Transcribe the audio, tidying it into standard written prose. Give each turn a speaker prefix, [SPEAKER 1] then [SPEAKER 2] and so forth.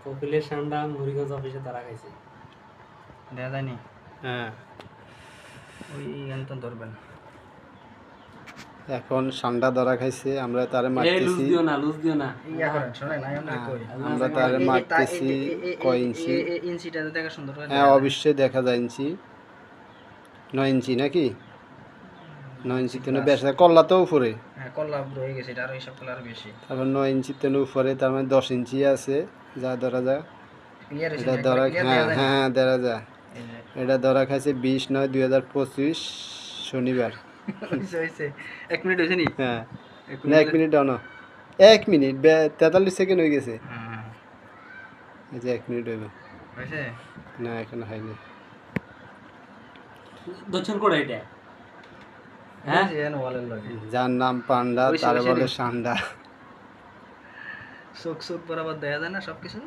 [SPEAKER 1] কপিলের সান্ডা মুড়িগঞ্জ অফিসে তারা খাইছে।
[SPEAKER 2] দেখা যায়নি?
[SPEAKER 3] হ্যাঁ,
[SPEAKER 2] ওই গানটা ধরবেন।
[SPEAKER 3] এখন সান্ডা ধরা খাইছে, আমরা তারে
[SPEAKER 1] লুজ
[SPEAKER 3] মারতেছি।
[SPEAKER 1] দিও না, লুজ দিও না।
[SPEAKER 2] ইয়া করেন, শোনেন, আমি আপনাকে কই।
[SPEAKER 3] আমরা তারে মারতেছি। কয় ইঞ্চি?
[SPEAKER 2] ইঞ্চিটা দেখা সুন্দর করে
[SPEAKER 3] হ্যাঁ, অবশ্যই দেখা যায় ইঞ্চি। 9 ইঞ্চি নাকি? 9 ইঞ্চি তেন বেশ, কল্লা তো উপরে।
[SPEAKER 2] হ্যাঁ, কল্লা রয়ে গেছে, এটা আরো হিসাব করলে আরো বেশি।
[SPEAKER 3] তারপর 9 ইঞ্চি তেন উপরে, তার মানে 10 ইঞ্চি আছে, যা ধরা যায়।
[SPEAKER 2] ক্লিয়ার হইছে,
[SPEAKER 3] এটা
[SPEAKER 2] একবার
[SPEAKER 3] ধরা,
[SPEAKER 2] ক্লিয়ার
[SPEAKER 3] হ্যাঁ
[SPEAKER 2] দেখা যায়।
[SPEAKER 3] হ্যাঁ ধরা যায়।
[SPEAKER 2] এই যে
[SPEAKER 3] এটা ধরা খাইছে 20/9/2025 শনিবার।
[SPEAKER 2] হইছে 1 মিনিট হইছে নি?
[SPEAKER 3] হ্যাঁ,
[SPEAKER 2] 1
[SPEAKER 3] না 1 মিনিট অন, 1 মিনিট 43 সেকেন্ড হয়ে গেছে।
[SPEAKER 2] হ্যাঁ,
[SPEAKER 3] এই যে 1 মিনিট হইব
[SPEAKER 2] হইছে?
[SPEAKER 3] না, এখন হয়নি।
[SPEAKER 1] দর্শন করে এটা। হ্যাঁ,
[SPEAKER 2] হ্যাঁ, এন ওয়ালের লাগে।
[SPEAKER 3] যার নাম পান্ডা,
[SPEAKER 2] হইছে,
[SPEAKER 3] তার
[SPEAKER 2] হইছে
[SPEAKER 3] বলে
[SPEAKER 2] নি?
[SPEAKER 3] সান্ডা।
[SPEAKER 2] চোখ বরাবর দেখা যায় না সবকিছু?